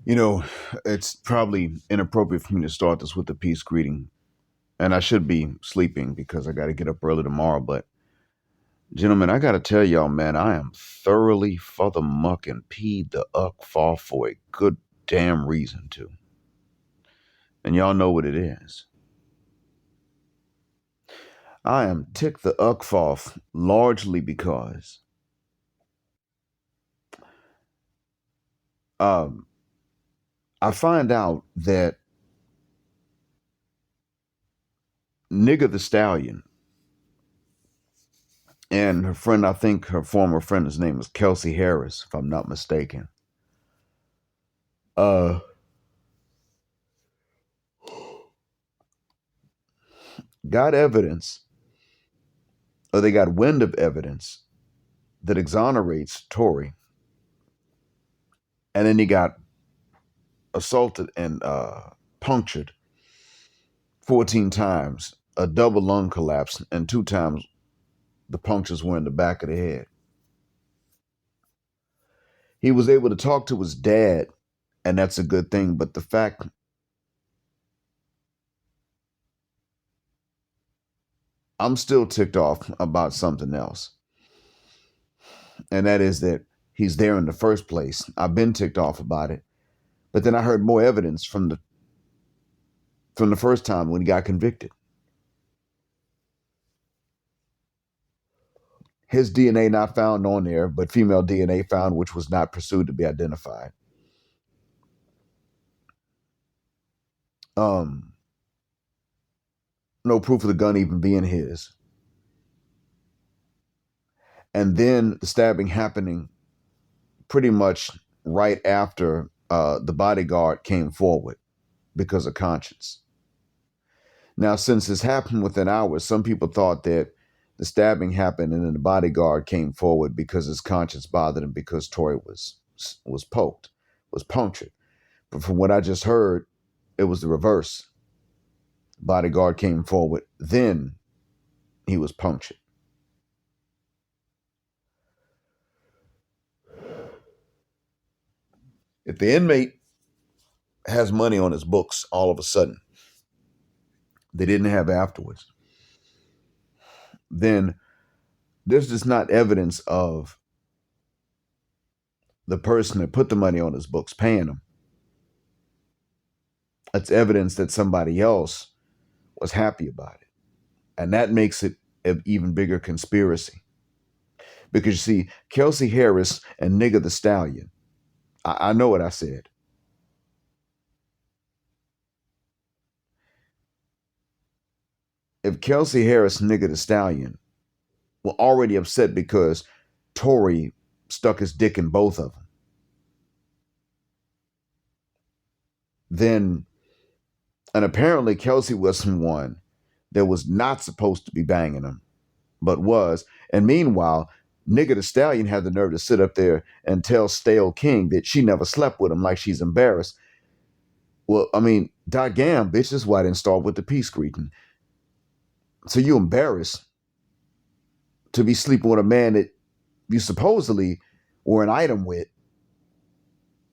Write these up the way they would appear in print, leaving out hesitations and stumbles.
You know, it's probably inappropriate for me to start this with a peace greeting, and I should be sleeping because I got to get up early tomorrow. But, gentlemen, I got to tell y'all, man, I am thoroughly for the muck and peed the uck fall for a good damn reason to. And y'all know what it is. I am tick the uck off largely because um, I find out that Nigga the Stallion and her friend, I think her former friend, his name is Kelsey Harris, if I'm not mistaken, uh, got evidence, or they got wind of evidence that exonerates Tory, and then he got assaulted and punctured 14 times, a double lung collapse, and 2 times the punctures were in the back of the head. He was able to talk to his dad, and that's a good thing. But the fact, I'm still ticked off about something else, and that is that he's there in the first place. I've been ticked off about it, but then I heard more evidence from the first time when he got convicted. His DNA not found on there, but female DNA found, which was not pursued to be identified. Um, no proof of the gun even being his. And then the stabbing happening pretty much right after the bodyguard came forward because of conscience. Now, since this happened within hours, some people thought that the stabbing happened and then the bodyguard came forward because his conscience bothered him because Tory was poked, was punctured. But from what I just heard, it was the reverse. Bodyguard came forward, then he was punctured. If the inmate has money on his books all of a sudden, they didn't have afterwards, then this is not evidence of the person that put the money on his books paying him. It's evidence that somebody else was happy about it. And that makes it an even bigger conspiracy. Because you see, Kelsey Harris and Nigga the Stallion, I know what I said. If Kelsey Harris and Nigga the Stallion were already upset because Tory stuck his dick in both of them, then, and apparently Kelsey was someone that was not supposed to be banging him, but was. And meanwhile, Nigga the Stallion had the nerve to sit up there and tell Stale King that she never slept with him like she's embarrassed. Well, I mean, goddamn, bitch, this is why I didn't start with the peace greeting. So you embarrassed to be sleeping with a man that you supposedly were an item with,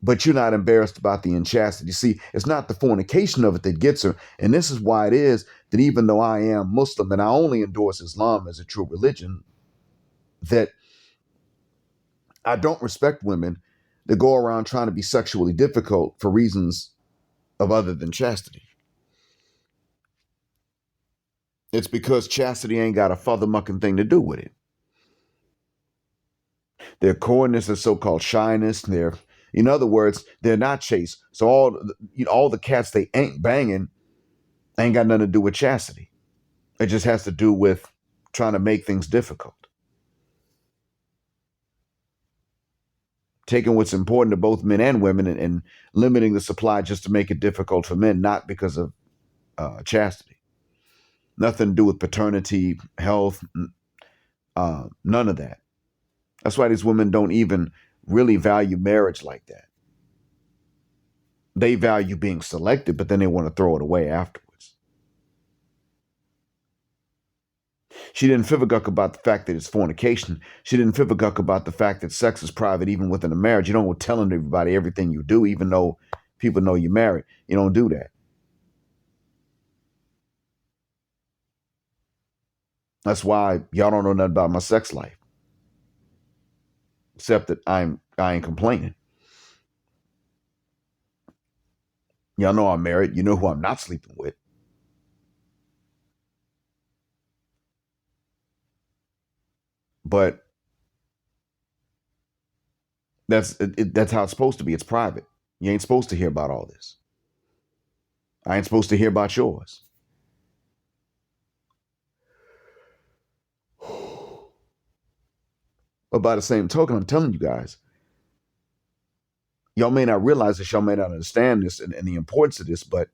but you're not embarrassed about the inchastity. See, it's not the fornication of it that gets her. And this is why it is that even though I am Muslim and I only endorse Islam as a true religion, that I don't respect women that go around trying to be sexually difficult for reasons of other than chastity. It's because chastity ain't got a father-mucking thing to do with it. Their coyness is so-called shyness. In other words, they're not chaste. So all the cats they ain't banging ain't got nothing to do with chastity. It just has to do with trying to make things difficult. Taking what's important to both men and women and limiting the supply just to make it difficult for men, not because of chastity. Nothing to do with paternity, health, none of that. That's why these women don't even really value marriage like that. They value being selected, but then they want to throw it away afterwards. She didn't fibberguck about the fact that it's fornication. She didn't fibberguck about the fact that sex is private even within a marriage. You don't go telling everybody everything you do, even though people know you're married. You don't do that. That's why y'all don't know nothing about my sex life, except that I ain't complaining. Y'all know I'm married. You know who I'm not sleeping with. But that's how it's supposed to be. It's private. You ain't supposed to hear about all this. I ain't supposed to hear about yours. But by the same token, I'm telling you guys, y'all may not realize this, y'all may not understand this and the importance of this, but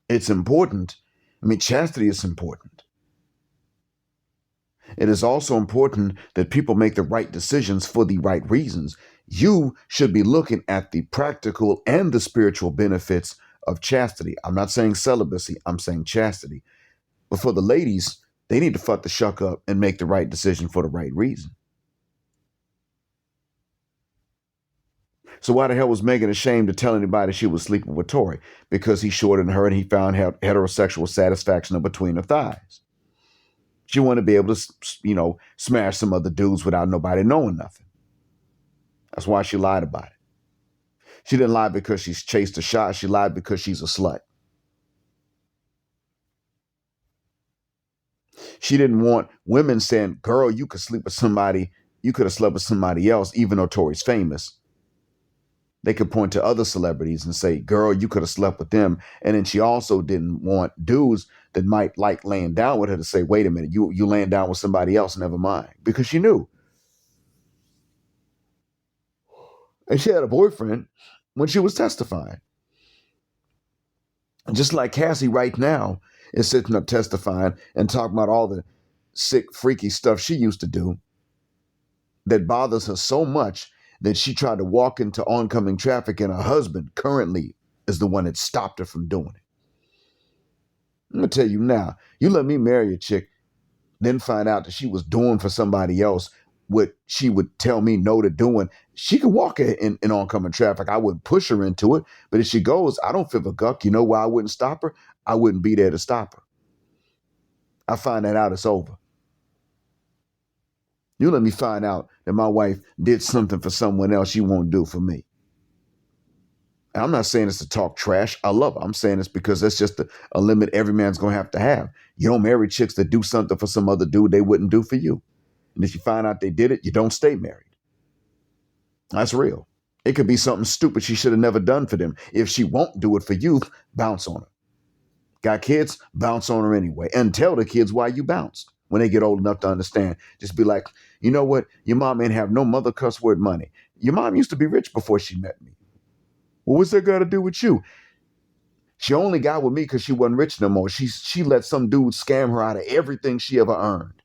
it's important. I mean, chastity is important. It is also important that people make the right decisions for the right reasons. You should be looking at the practical and the spiritual benefits of chastity. I'm not saying celibacy, I'm saying chastity. But for the ladies, they need to fuck the shuck up and make the right decision for the right reason. So why the hell was Megan ashamed to tell anybody she was sleeping with Tory? Because he shorted her and he found heterosexual satisfaction between her thighs. She wanted to be able to, smash some other dudes without nobody knowing nothing. That's why she lied about it. She didn't lie because she's chased a shot. She lied because she's a slut. She didn't want women saying, girl, you could sleep with somebody. You could have slept with somebody else, even though Tory's famous. They could point to other celebrities and say, girl, you could have slept with them. And then she also didn't want dudes that might like laying down with her to say, wait a minute, you laying down with somebody else, never mind. Because she knew. And she had a boyfriend when she was testifying. Just like Cassie right now is sitting up testifying and talking about all the sick, freaky stuff she used to do that bothers her so much that she tried to walk into oncoming traffic, and her husband currently is the one that stopped her from doing it. I'm going to tell you now, you let me marry a chick, then find out that she was doing for somebody else what she would tell me no to doing. She could walk in oncoming traffic. I wouldn't push her into it. But if she goes, I don't feel a guck. You know why I wouldn't stop her? I wouldn't be there to stop her. I find that out, it's over. You let me find out that my wife did something for someone else she won't do for me. And I'm not saying this to talk trash. I love her. I'm saying this because that's just a limit every man's going to have. You don't marry chicks that do something for some other dude they wouldn't do for you. And if you find out they did it, you don't stay married. That's real. It could be something stupid she should have never done for them. If she won't do it for you, bounce on her. Got kids? Bounce on her anyway. And tell the kids why you bounced when they get old enough to understand. Just be like, you know what? Your mom ain't have no mother cuss word money. Your mom used to be rich before she met me. Well, what's that got to do with you? She only got with me because she wasn't rich no more. She let some dude scam her out of everything she ever earned.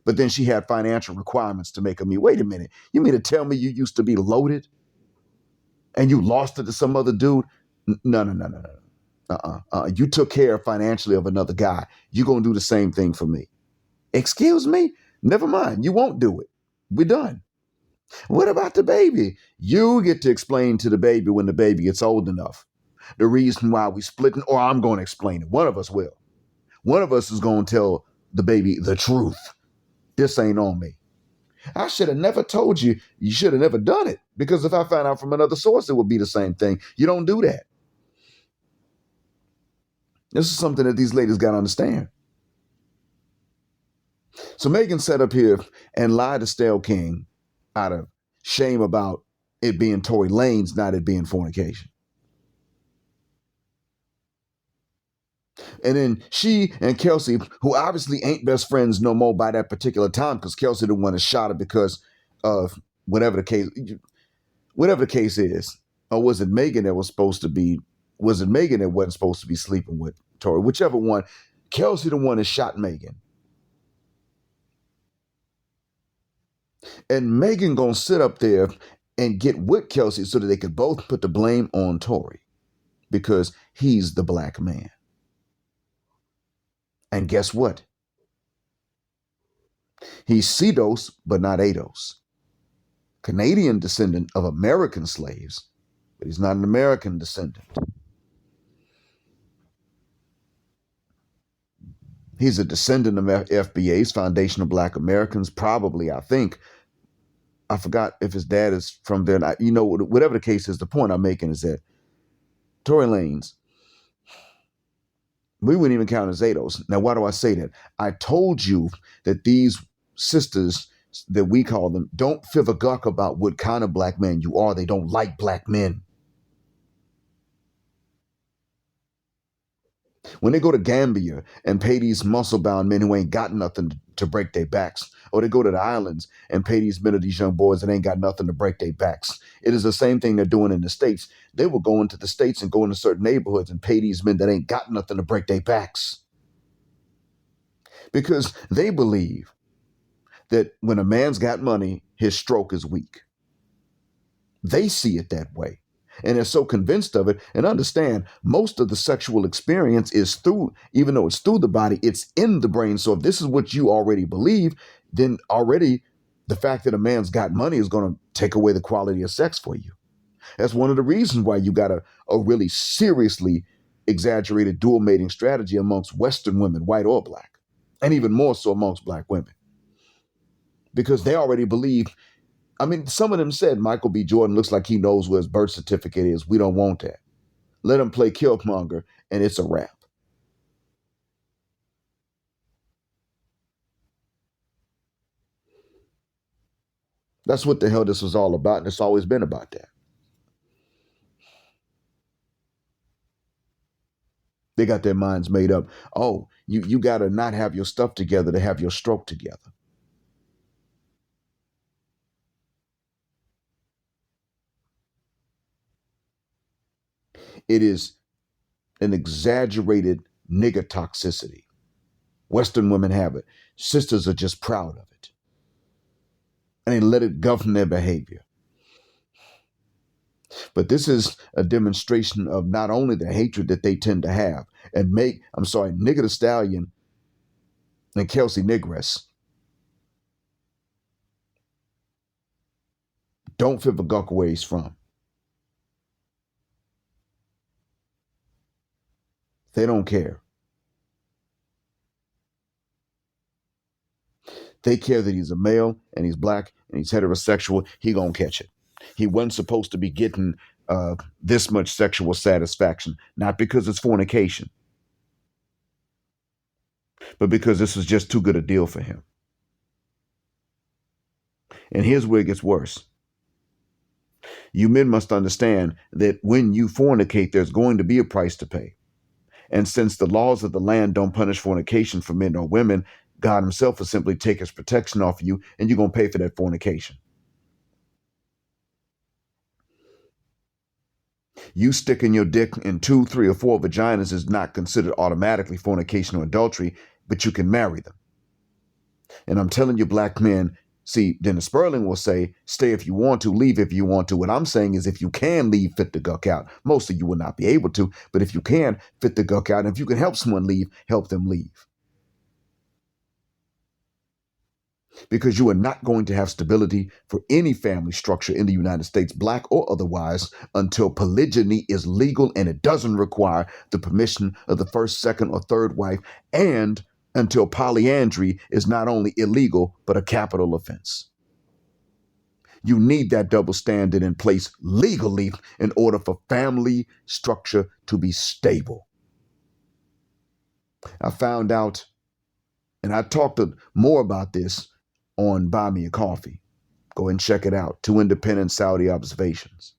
But then she had financial requirements to make of me. Wait a minute. You mean to tell me you used to be loaded and you lost it to some other dude? No. You took care financially of another guy. You're going to do the same thing for me. Excuse me? Never mind. You won't do it. We're done. What about the baby? You get to explain to the baby when the baby gets old enough the reason why we splitting, or I'm going to explain it. One of us will. One of us is going to tell the baby the truth. This ain't on me. I should have never told you. You should have never done it. Because if I found out from another source, it would be the same thing. You don't do that. This is something that these ladies got to understand. So Megan sat up here and lied to Stale King out of shame about it being Tory Lanez, not it being fornication. And then she and Kelsey, who obviously ain't best friends no more by that particular time, because Kelsey the one that shot her because of whatever the case is. Or was it Megan that was supposed to be, was it Megan that wasn't supposed to be sleeping with Tory? Whichever one. Kelsey the one that shot Megan. And Megan gonna sit up there and get with Kelsey so that they could both put the blame on Tory because he's the black man. And guess what? He's C-dose, but not A-dose. Canadian descendant of American slaves, but he's not an American descendant. He's a descendant of FBA's Foundation of Black Americans, probably, I think. I forgot if his dad is from there. Whatever the case is, the point I'm making is that Tory Lanez, we wouldn't even count as Zados. Now, why do I say that? I told you that these sisters that we call them don't give a guck about what kind of black man you are. They don't like black men. When they go to Gambia and pay these muscle-bound men who ain't got nothing to break their backs, or they go to the islands and pay these men of these young boys that ain't got nothing to break their backs, it is the same thing they're doing in the States. They will go into the States and go into certain neighborhoods and pay these men that ain't got nothing to break their backs. Because they believe that when a man's got money, his stroke is weak. They see it that way. And they're so convinced of it. And understand, most of the sexual experience is through, even though it's through the body, it's in the brain. So if this is what you already believe, then already the fact that a man's got money is going to take away the quality of sex for you. That's one of the reasons why you got a really seriously exaggerated dual mating strategy amongst Western women, white or black, and even more so amongst black women. Because they already believe. I mean, some of them said Michael B. Jordan looks like he knows where his birth certificate is. We don't want that. Let him play Killmonger, and it's a wrap. That's what the hell this was all about, and it's always been about that. They got their minds made up. Oh, you got to not have your stuff together to have your stroke together. It is an exaggerated nigger toxicity. Western women have it. Sisters are just proud of it. And they let it govern their behavior. But this is a demonstration of not only the hatred that they tend to have and Nigger the Stallion and Kelsey Negress don't fit the guck where he's from. They don't care. They care that he's a male and he's black and he's heterosexual. He gonna catch it. He wasn't supposed to be getting this much sexual satisfaction, not because it's fornication, but because this is just too good a deal for him. And here's where it gets worse. You men must understand that when you fornicate, there's going to be a price to pay. And since the laws of the land don't punish fornication for men or women, God himself will simply take his protection off of you, and you're going to pay for that fornication. You sticking your dick in 2, 3, or 4 vaginas is not considered automatically fornication or adultery, but you can marry them. And I'm telling you, black men, see, Dennis Sperling will say, stay if you want to, leave if you want to. What I'm saying is if you can leave, fit the guck out. Most of you will not be able to, but if you can, fit the guck out. And if you can help someone leave, help them leave. Because you are not going to have stability for any family structure in the United States, black or otherwise, until polygyny is legal and it doesn't require the permission of the first, second, or third wife, and until polyandry is not only illegal, but a capital offense. You need that double standard in place legally in order for family structure to be stable. I found out, and I talked more about this on Buy Me a Coffee. Go and check it out. 2 independent Saudi observations.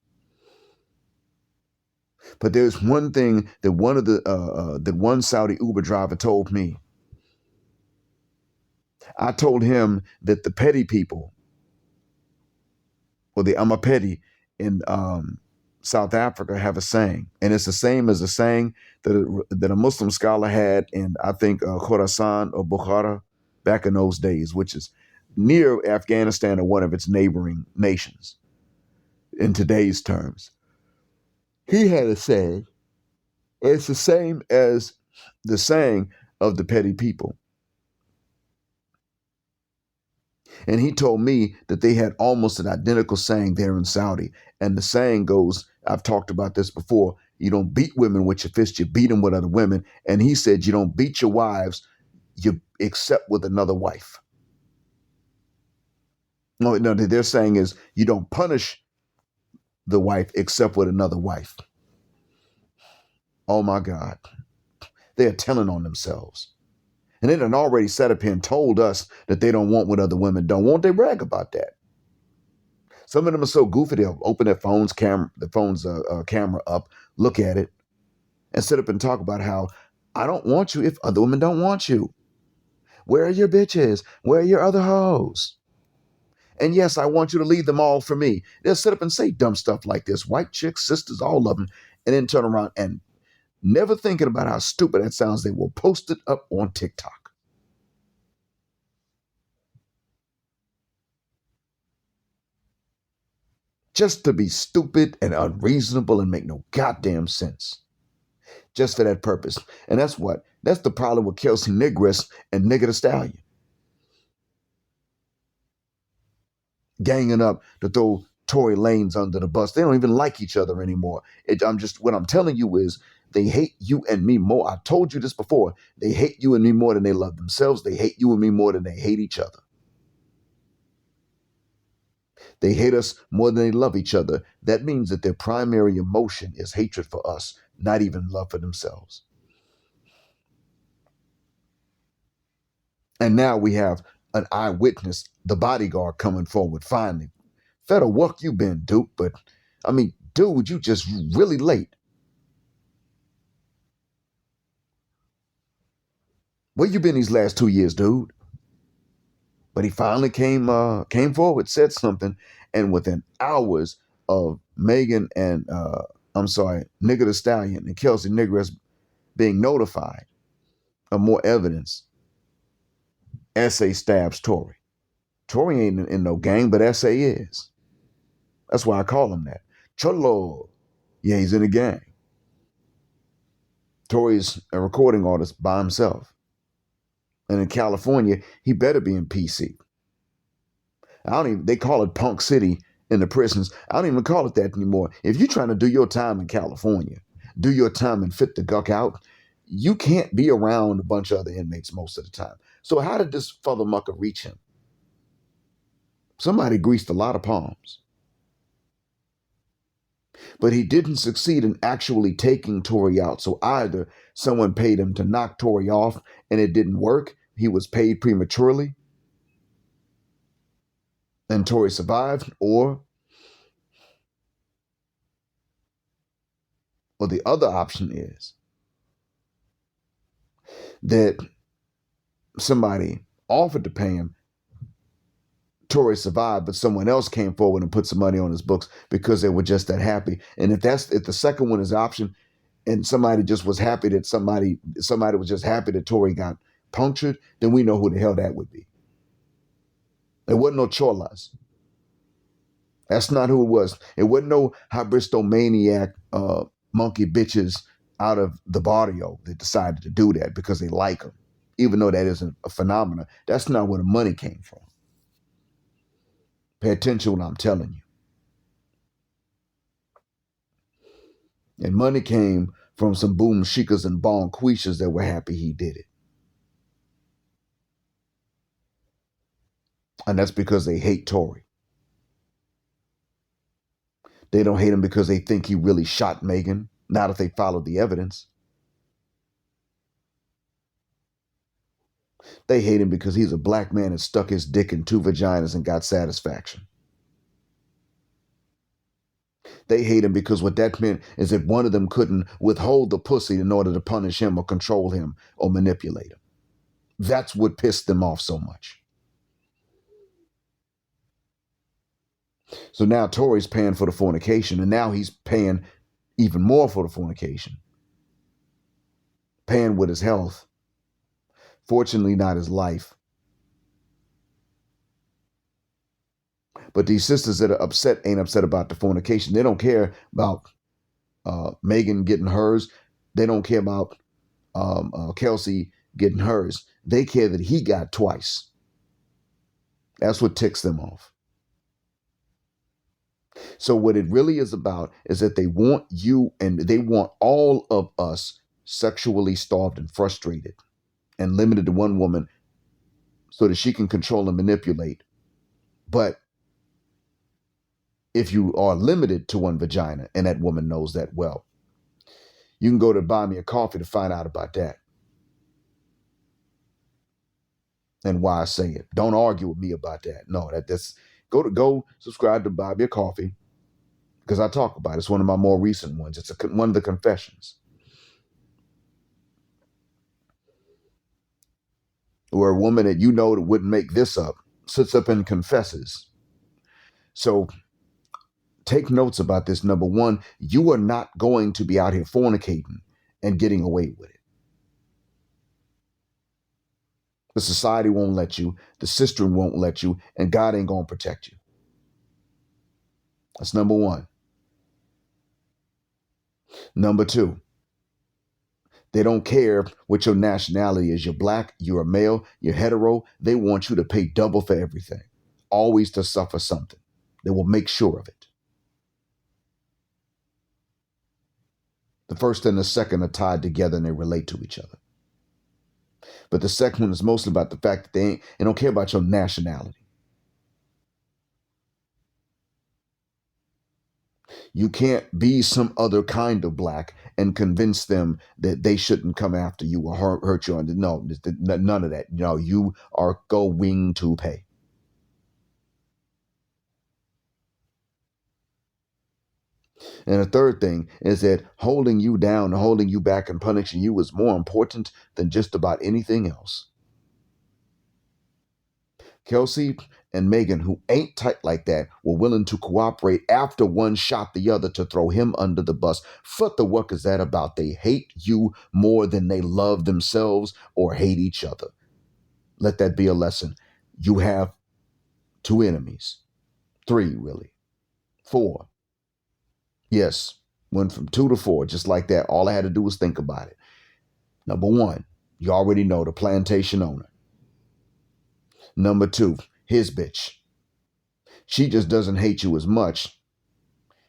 But there's one thing that one Saudi Uber driver told me. I told him that the petty people, or the Amapedi in South Africa, have a saying, and it's the same as a saying that a Muslim scholar had in, I think, Khorasan or Bukhara back in those days, which is near Afghanistan or one of its neighboring nations in today's terms. He had a saying. It's the same as the saying of the petty people. And he told me that they had almost an identical saying there in Saudi. And the saying goes, I've talked about this before, you don't beat women with your fist, you beat them with other women. And he said, you don't beat your wives, you except with another wife. No, their saying is you don't punish the wife except with another wife. Oh my God. They're telling on themselves. And they done already sat up here and told us that they don't want what other women don't want. They brag about that. Some of them are so goofy, they'll open their camera up, look at it, and sit up and talk about how I don't want you if other women don't want you. Where are your bitches? Where are your other hoes? And yes, I want you to leave them all for me. They'll sit up and say dumb stuff like this. White chicks, sisters, all of them, and then turn around and never thinking about how stupid that sounds, they will post it up on TikTok. Just to be stupid and unreasonable and make no goddamn sense. Just for that purpose. And that's the problem with Kelsey Negress and Nigga the Stallion. Ganging up to throw Tory Lanez under the bus. They don't even like each other anymore. What I'm telling you is they hate you and me more. I told you this before. They hate you and me more than they love themselves. They hate you and me more than they hate each other. They hate us more than they love each other. That means that their primary emotion is hatred for us, not even love for themselves. And now we have an eyewitness, the bodyguard, coming forward finally. Federal work you been, Duke, but I mean, dude, you just really late. Where you been these last 2 years, dude? But he finally came forward, said something, and within hours of Megan and Nigga the Stallion and Kelsey Negress being notified of more evidence, SA stabs Tory. Tory ain't in no gang, but SA is. That's why I call him that. Cholo. Yeah, he's in a gang. Tory's a recording artist by himself. And in California, he better be in PC. They call it Punk City in the prisons. I don't even call it that anymore. If you're trying to do your time in California, do your time and fit the guck out, you can't be around a bunch of other inmates most of the time. So how did this father mucker reach him? Somebody greased a lot of palms. But he didn't succeed in actually taking Tory out. So either someone paid him to knock Tory off and it didn't work, he was paid prematurely, and Tory survived, or the other option is that somebody offered to pay him, Tory survived, but someone else came forward and put some money on his books because they were just that happy. And if the second one is option, and somebody just was happy that somebody was just happy that Tory got punctured, then we know who the hell that would be. It wasn't no Cholas. That's not who it was. It wasn't no Hibristo maniac monkey bitches out of the barrio that decided to do that because they like him, even though that isn't a phenomenon. That's not where the money came from. Pay attention to what I'm telling you. And money came from some boom shikas and bon quishas that were happy he did it. And that's because they hate Tory. They don't hate him because they think he really shot Megan, not if they followed the evidence. They hate him because he's a black man and stuck his dick in 2 vaginas and got satisfaction. They hate him because what that meant is that one of them couldn't withhold the pussy in order to punish him or control him or manipulate him. That's what pissed them off so much. So now Tory's paying for the fornication, and now he's paying even more for the fornication. Paying with his health. Fortunately, not his life. But these sisters that are upset ain't upset about the fornication. They don't care about Megan getting hers. They don't care about Kelsey getting hers. They care that he got twice. That's what ticks them off. So what it really is about is that they want you and they want all of us sexually starved and frustrated and limited to one woman so that she can control and manipulate. But if you are limited to one vagina, and that woman knows that well, you can go to Buy Me a Coffee to find out about that and why I say it. Don't argue with me about that. No, that's go subscribe to Buy Me a Coffee because I talk about it. It's one of my more recent ones. It's one of the confessions where a woman that you know that wouldn't make this up sits up and confesses. So take notes about this. Number one, you are not going to be out here fornicating and getting away with it. The society won't let you, the system won't let you, and God ain't going to protect you. That's number one. Number two, they don't care what your nationality is. You're black, you're a male, you're hetero. They want you to pay double for everything, always to suffer something. They will make sure of it. The first and the second are tied together and they relate to each other. But the second one is mostly about the fact that they don't care about your nationality. You can't be some other kind of black and convince them that they shouldn't come after you or hurt you. No, none of that. No, you are going to pay. And the third thing is that holding you down, holding you back, and punishing you is more important than just about anything else. Kelsey and Megan, who ain't tight like that, were willing to cooperate after one shot the other to throw him under the bus. What the fuck is that about? They hate you more than they love themselves or hate each other. Let that be a lesson. You have two enemies. Three, really. Four. Yes, went from 2 to 4, just like that. All I had to do was think about it. Number one, you already know, the plantation owner. Number two, his bitch. She just doesn't hate you as much.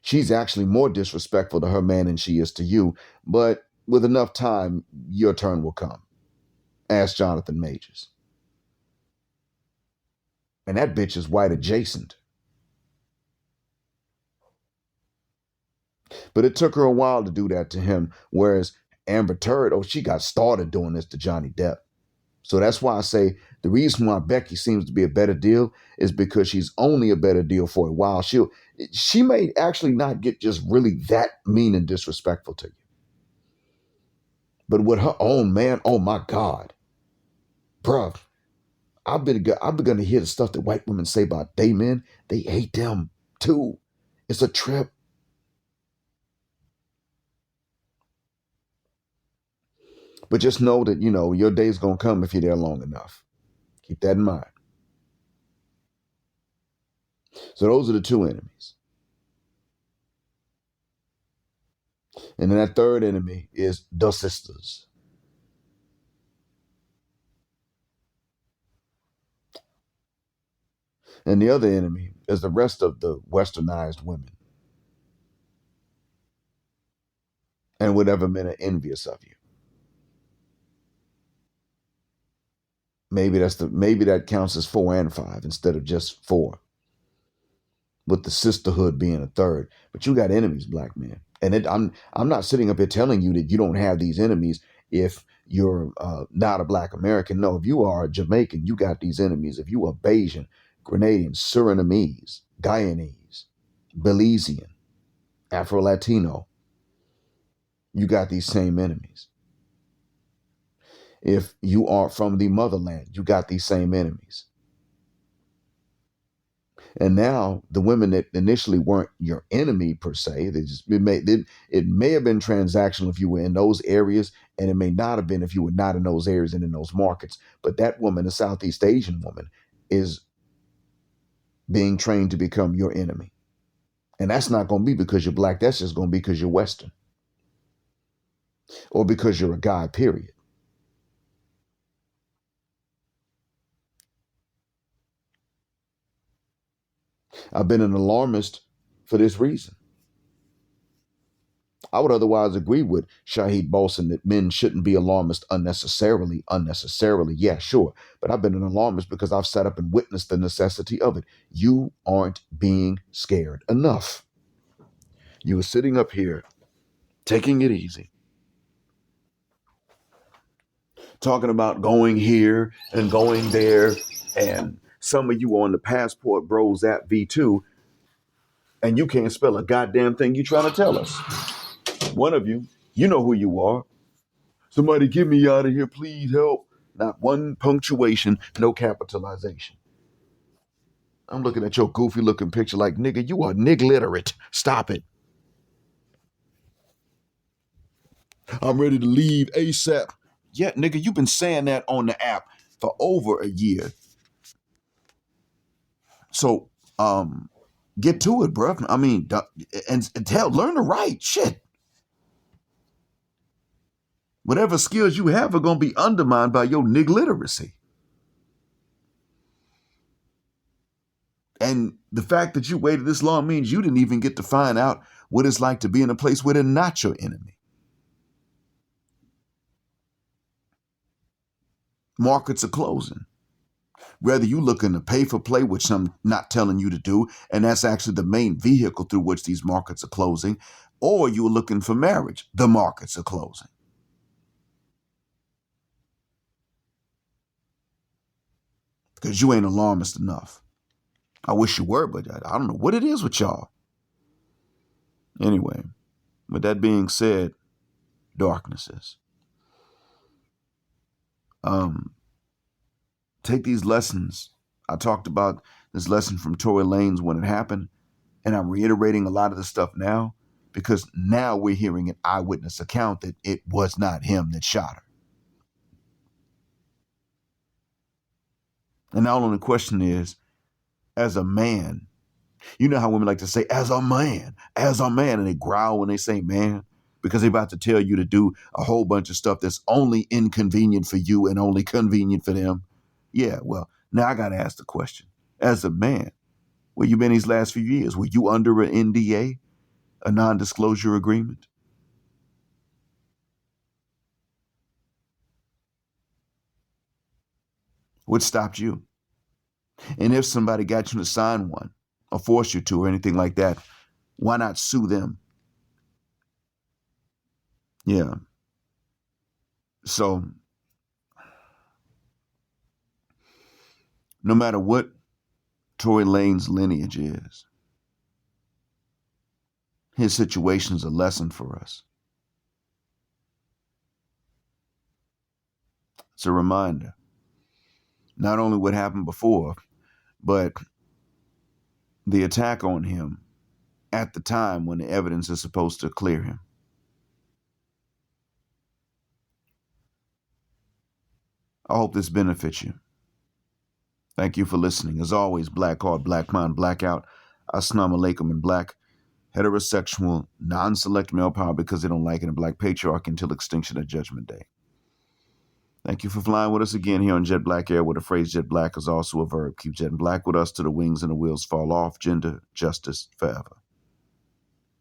She's actually more disrespectful to her man than she is to you. But with enough time, your turn will come. Ask Jonathan Majors. And that bitch is white adjacent. But it took her a while to do that to him. Whereas Amber Turd, she got started doing this to Johnny Depp. So that's why I say the reason why Becky seems to be a better deal is because she's only a better deal for a while. She may actually not get just really that mean and disrespectful to you. But with her own man, oh my God, bruh, I've begun to hear the stuff that white women say about gay men. They hate them too. It's a trip. But just know that, your day's going to come if you're there long enough. Keep that in mind. So those are the two enemies. And then that third enemy is the sisters. And the other enemy is the rest of the westernized women. And whatever men are envious of you. Maybe that counts as 4 and 5 instead of just 4. With the sisterhood being a third. But you got enemies, black men. And I'm not sitting up here telling you that you don't have these enemies if you're not a black American. No, if you are a Jamaican, you got these enemies. If you are Bayesian, Grenadian, Surinamese, Guyanese, Belizean, Afro-Latino, you got these same enemies. If you are from the motherland, you got these same enemies. And now the women that initially weren't your enemy per se, it may have been transactional if you were in those areas, and it may not have been if you were not in those areas and in those markets. But that woman, the Southeast Asian woman, is being trained to become your enemy. And that's not going to be because you're black. That's just going to be because you're Western. Or because you're a guy, period. I've been an alarmist for this reason. I would otherwise agree with Shahid Bolson that men shouldn't be alarmist unnecessarily. Yeah, sure. But I've been an alarmist because I've sat up and witnessed the necessity of it. You aren't being scared enough. You were sitting up here, taking it easy, talking about going here and going there. And some of you on the Passport Bros app V2, and you can't spell a goddamn thing you trying to tell us. One of you, you know who you are. Somebody get me out of here, please help. Not one punctuation, no capitalization. I'm looking at your goofy looking picture like, nigga, you are literate. Stop it. I'm ready to leave ASAP. Yeah, nigga, you've been saying that on the app for over a year. So, get to it, bro. I mean, and learn to write. Shit. Whatever skills you have are going to be undermined by your literacy. And the fact that you waited this long means you didn't even get to find out what it's like to be in a place where they're not your enemy. Markets are closing. Whether you looking to pay for play, which I'm not telling you to do, and that's actually the main vehicle through which these markets are closing, or you're looking for marriage, the markets are closing. Because you ain't alarmist enough. I wish you were, but I don't know what it is with y'all. Anyway, with that being said, darknesses. Take these lessons. I talked about this lesson from Tory Lanez when it happened, and I'm reiterating a lot of the stuff now because now we're hearing an eyewitness account that it was not him that shot her. And now the question is, as a man, you know how women like to say, as a man, and they growl when they say man, because they're about to tell you to do a whole bunch of stuff that's only inconvenient for you and only convenient for them. Yeah, well, now I got to ask the question. As a man, where you been these last few years? Were you under an NDA, a non-disclosure agreement? What stopped you? And if somebody got you to sign one or forced you to or anything like that, why not sue them? Yeah. So no matter what Tory Lanez's lineage is, his situation's a lesson for us. It's a reminder. Not only what happened before, but the attack on him at the time when the evidence is supposed to clear him. I hope this benefits you. Thank you for listening. As always, Black Heart, Black Mind, Blackout. Assalamu alaikum in black. Heterosexual, non-select male power because they don't like it, and Black patriarchy until extinction at Judgment Day. Thank you for flying with us again here on Jet Black Air, where the phrase jet black is also a verb. Keep jetting black with us till the wings and the wheels fall off. Gender, justice, forever.